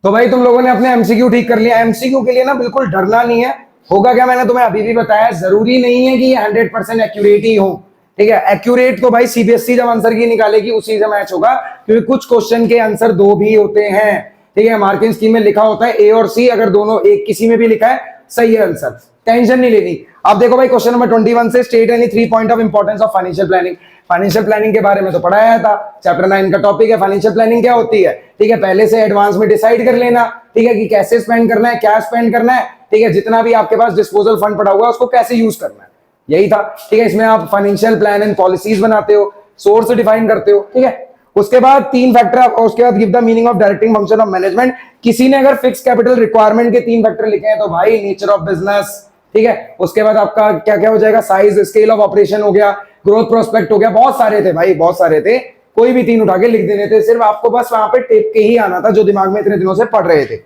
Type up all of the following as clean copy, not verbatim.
तो भाई तुम लोगों ने अपने एमसीक्यू ठीक कर लिया। एमसीक्यू के लिए ना बिल्कुल डरना नहीं है। होगा क्या, मैंने तुम्हें अभी भी बताया, जरूरी नहीं है कि ये 100% एक्यूरेट ही हो। ठीक है, एक्यूरेट तो भाई सीबीएसई जब आंसर की निकालेगी उसी से मैच होगा, क्योंकि कुछ क्वेश्चन के आंसर दो भी होते हैं। ठीक है, मार्किंग स्कीम में लिखा होता है ए और सी, अगर दोनों एक किसी में भी लिखा है सही है आंसर, टेंशन नहीं लेनी। अब देखो भाई क्वेश्चन नंबर 21 से, state any 3 point of importance of financial planning. Financial planning के बारे में तो पढ़ाया था, चैप्टर 9 का टॉपिक है फाइनेंशियल प्लानिंग क्या होती है। ठीक है, पहले से एडवांस में डिसाइड कर लेना, ठीक है, कि कैसे स्पेंड करना है, क्या स्पेंड करना है। ठीक है, जितना भी आपके पास डिस्पोजल फंड पड़ा हुआ है उसको कैसे यूज करना है, यही था। ठीक है, इसमें आप फाइनेंशियल प्लान एंड पॉलिसीज बनाते हो, सोर्स डिफाइन करते हो। ठीक है, उसके बाद 3 फैक्टर, और उसके बाद give the meaning of directing function of management. किसी ने अगर फिक्स कैपिटल रिक्वायरमेंट के 3 फैक्टर लिखे हैं तो भाई नेचर ऑफ बिजनेस। ठीक है, उसके बाद आपका क्या क्या हो जाएगा, साइज स्केल ऑफ ऑपरेशन हो गया, ग्रोथ प्रोस्पेक्ट हो गया, बहुत सारे थे भाई, बहुत सारे थे, कोई भी 3 उठा के लिख देने थे, सिर्फ आपको बस वहां पे टेप के ही आना था जो दिमाग में इतने दिनों से पढ़ रहे थे।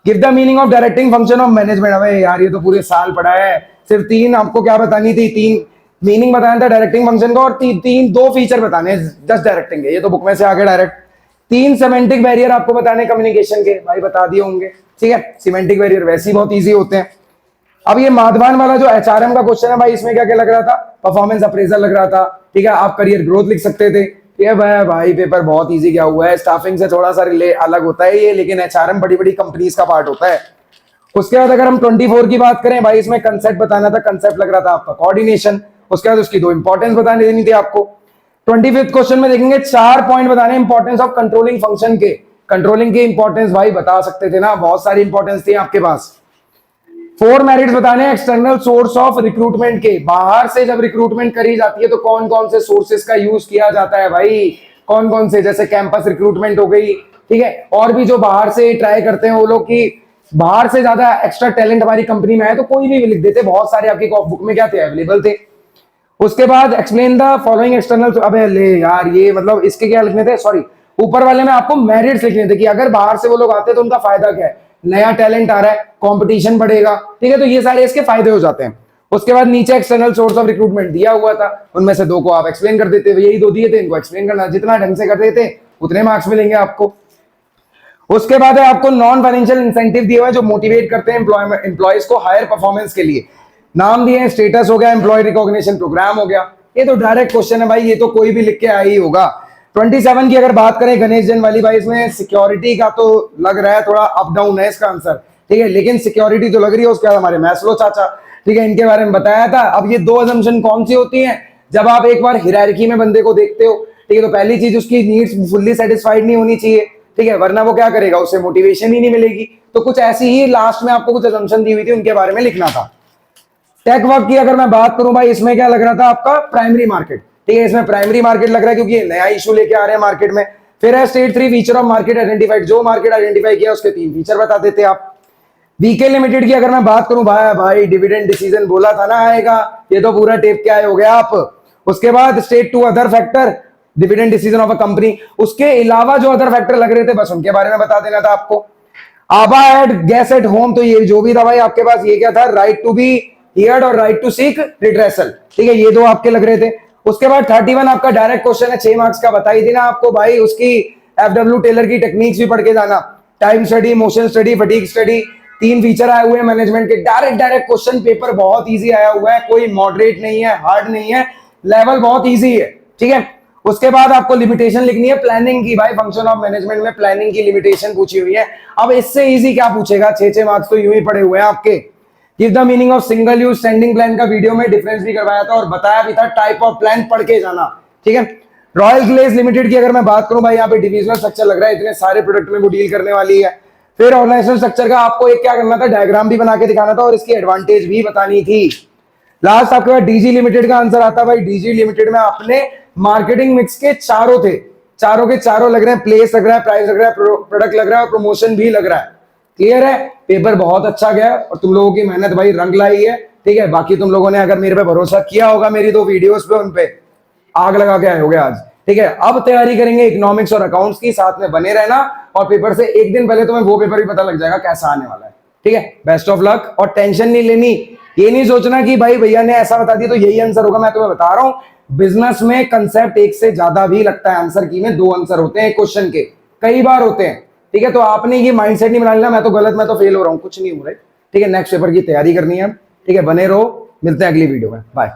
Give the meaning of directing function of management. अबे यार ये तो पूरे साल पढ़ा है, सिर्फ 3 आपको क्या बतानी थी, 3 मीनिंग बताना था डायरेक्टिंग फंक्शन का, और 2 फीचर बताने, जस्ट डायरेक्टिंग है, ये तो बुक में से आगे डायरेक्ट। 3 सिमेंटिक बैरियर आपको बताने कम्युनिकेशन के, भाई बता दिए होंगे। ठीक है, सिमेंटिक बैरियर वैसे ही बहुत इजी होते हैं। अब ये माधवान वाला जो एचआरएम का क्वेश्चन है भाई, इसमें क्या क्या लग रहा था, परफॉर्मेंस अप्रेजल लग रहा था। ठीक है, आप करियर ग्रोथ लिख सकते थे। ये भाई पेपर बहुत इजी क्या हुआ है, स्टाफिंग से थोड़ा सा अलग होता है ये, लेकिन एचआरएम बड़ी बड़ी कंपनीज का पार्ट होता है। उसके बाद अगर हम 24 की बात करें भाई, इसमें कंसेप्ट बताना था, कंसेप्ट लग रहा था आपका कोऑर्डिनेशन। उसके बाद उसकी 2 इंपॉर्टेंस बताने देनी थी आपको। 25th क्वेश्चन में देखेंगे 4 पॉइंट बताने इंपॉर्टेंस ऑफ कंट्रोलिंग फंक्शन के। कंट्रोलिंग के इंपॉर्टेंस भाई बता सकते थे ना, बहुत सारी इंपॉर्टेंस थी आपके पास। 4 मेरिट्स बताने एक्सटर्नल सोर्स ऑफ रिक्रूटमेंट के, बाहर से जब रिक्रूटमेंट करी जाती है तो कौन कौन से सोर्सेस का यूज किया जाता है भाई, कौन कौन से, जैसे कैंपस रिक्रूटमेंट हो गई। ठीक है, और भी जो बाहर से ट्राई करते हैं वो लोग की बाहर से ज्यादा एक्स्ट्रा टैलेंट हमारी कंपनी में है तो कोई भी लिख देते, बहुत सारे आपकी बुक में क्या थे, अवेलेबल थे। उसके बाद एक्सप्लेन द फॉलोइंग एक्सटर्नल, अबे ले यार ये मतलब इसके क्या लिखने थे, सॉरी ऊपर वाले में आपको मेरिट्स लिखने थे कि अगर बाहर से वो लोग आते हैं तो उनका फायदा क्या है, नया टैलेंट आ रहा है, कंपटीशन बढ़ेगा। ठीक है, तो ये सारे इसके फायदे हो जाते हैं। उसके बाद नीचे एक्सटर्नल सोर्स ऑफ रिक्रूटमेंट दिया हुआ था, उनमें से 2 को आप एक्सप्लेन कर देते, यही 2 दिए थे, इनको एक्सप्लेन करना, जितना ढंग से कर देते उतने मार्क्स मिलेंगे आपको। उसके बाद है आपको नॉन फाइनेंशियल इंसेंटिव दिए हुए हैं जो मोटिवेट करते हैं एम्प्लॉयज को हायर परफॉर्मेंस के लिए। नाम दिए हैं, स्टेटस हो गया, एम्प्लॉय रिकॉग्निशन प्रोग्राम हो गया। ये तो डायरेक्ट क्वेश्चन है भाई, ये तो कोई भी लिख के आया ही होगा। 27 की अगर बात करें गणेश जैन वाली भाई, इसमें सिक्योरिटी का तो लग रहा है थोड़ा अप डाउन है इसका आंसर। ठीक है, लेकिन सिक्योरिटी तो लग रही है। उसके बाद हमारे मैस्लो चाचा, ठीक है, इनके बारे में बताया था। अब ये 2 असम्पशन कौन सी होती हैं, जब आप एक बार हिरार्की में बंदे को देखते हो, ठीक है, तो पहली चीज उसकी नीड्स फुल्ली सेटिस्फाइड नहीं होनी चाहिए। ठीक है, वरना वो क्या करेगा, उसे मोटिवेशन ही नहीं मिलेगी। तो कुछ ऐसी ही लास्ट में आपको कुछ असम्पशन दी हुई थी, उनके बारे में लिखना था। टेक वर्क की अगर मैं बात करूं भाई, इसमें क्या लग रहा था आपका, प्राइमरी मार्केट। ठीक है, इसमें प्राइमरी मार्केट लग रहा है क्योंकि नया इशू लेके आ रहे हैं मार्केट में। फिर है state 3 feature of market identified, जो मार्केट आइडेंटिफाई किया उसके 3 फीचर बता देते आप। वीके लिमिटेड की अगर मैं बात करूं भाई डिविडेंड डिसीजन बोला था ना आएगा, ये तो पूरा टेप के आए हो गया आप। उसके बाद state 2 other factor, dividend decision of a company, उसके अलावा जो अदर फैक्टर लग रहे थे बस उनके बारे में बता देना था आपको। आबा एट गैस एट होम, तो ये जो भी था भाई आपके पास, ये क्या था, राइट टू बी हियर्ड और राइट टू सीक रिड्रेसल। ठीक है, ये 2 आपके लग रहे थे। उसके बाद 31 आपका डायरेक्ट क्वेश्चन है, 6 मार्क्स का, बताई थी ना आपको भाई, उसकी एफडब्ल्यू टेलर की टेक्निक्स भी पढ़ के जाना, time study, motion study, fatigue study, 3 feature आए हुए हैं मैनेजमेंट के। डायरेक्ट क्वेश्चन, पेपर बहुत इजी आया हुआ है, कोई मॉडरेट नहीं है, हार्ड नहीं है, लेवल बहुत इजी है। ठीक है, उसके बाद आपको लिमिटेशन लिखनी है प्लानिंग की, भाई फंक्शन ऑफ मैनेजमेंट में प्लानिंग की लिमिटेशन पूछी हुई है। अब इससे इजी क्या पूछेगा, 6 मार्क्स तो यूं ही पड़े हुए हैं आपके। Give the meaning of single use standing plan का वीडियो में डिफरेंस भी करवाया था और बताया भी था, टाइप ऑफ प्लान पढ़ के जाना। ठीक है, रॉयल ग्लेज लिमिटेड की अगर मैं बात करूं भाई, यहाँ पे डिविजनल स्ट्रक्चर लग रहा है, इतने सारे प्रोडक्ट में वो डील करने वाली है। फिर ऑर्गेनाइजेशन स्ट्रक्चर का आपको एक क्या करना था, डायग्राम भी बना के दिखाना था और इसकी एडवांटेज भी बतानी थी। लास्ट आपके पास डीजी लिमिटेड का आंसर आता है भाई। डीजी लिमिटेड में आपने मार्केटिंग मिक्स के चारों थे, चारों के चारों लग रहे हैं, प्लेस लग रहा है, प्राइस लग रहा है, प्रोडक्ट लग रहा है और प्रमोशन भी लग रहा है। क्लियर है, पेपर बहुत अच्छा गया और तुम लोगों की मेहनत भाई रंग लाई है। ठीक है, बाकी तुम लोगों ने अगर मेरे पे भरोसा किया होगा, मेरी 2 वीडियोस पे, उन पे आग लगा के आए होगे आज। ठीक है, अब तैयारी करेंगे इकोनॉमिक्स और अकाउंट्स की, साथ में बने रहना और पेपर से एक दिन पहले तुम्हें वो पेपर भी पता लग जाएगा कैसा आने वाला है। ठीक है, बेस्ट ऑफ लक और टेंशन नहीं लेनी, ये नहीं सोचना कि भाई भैया ने ऐसा बता दिया तो यही आंसर होगा। मैं तुम्हें बता रहा हूं बिजनेस में कंसेप्ट एक से ज्यादा भी लगता है, आंसर की में 2 आंसर होते हैं क्वेश्चन के, कई बार होते हैं। ठीक है, तो आपने ये माइंडसेट नहीं बना लेना मैं तो गलत, मैं तो फेल हो रहा हूँ, कुछ नहीं हो रहा है। ठीक है, नेक्स्ट पेपर की तैयारी करनी है। ठीक है, बने रहो, मिलते हैं अगली वीडियो में, बाय।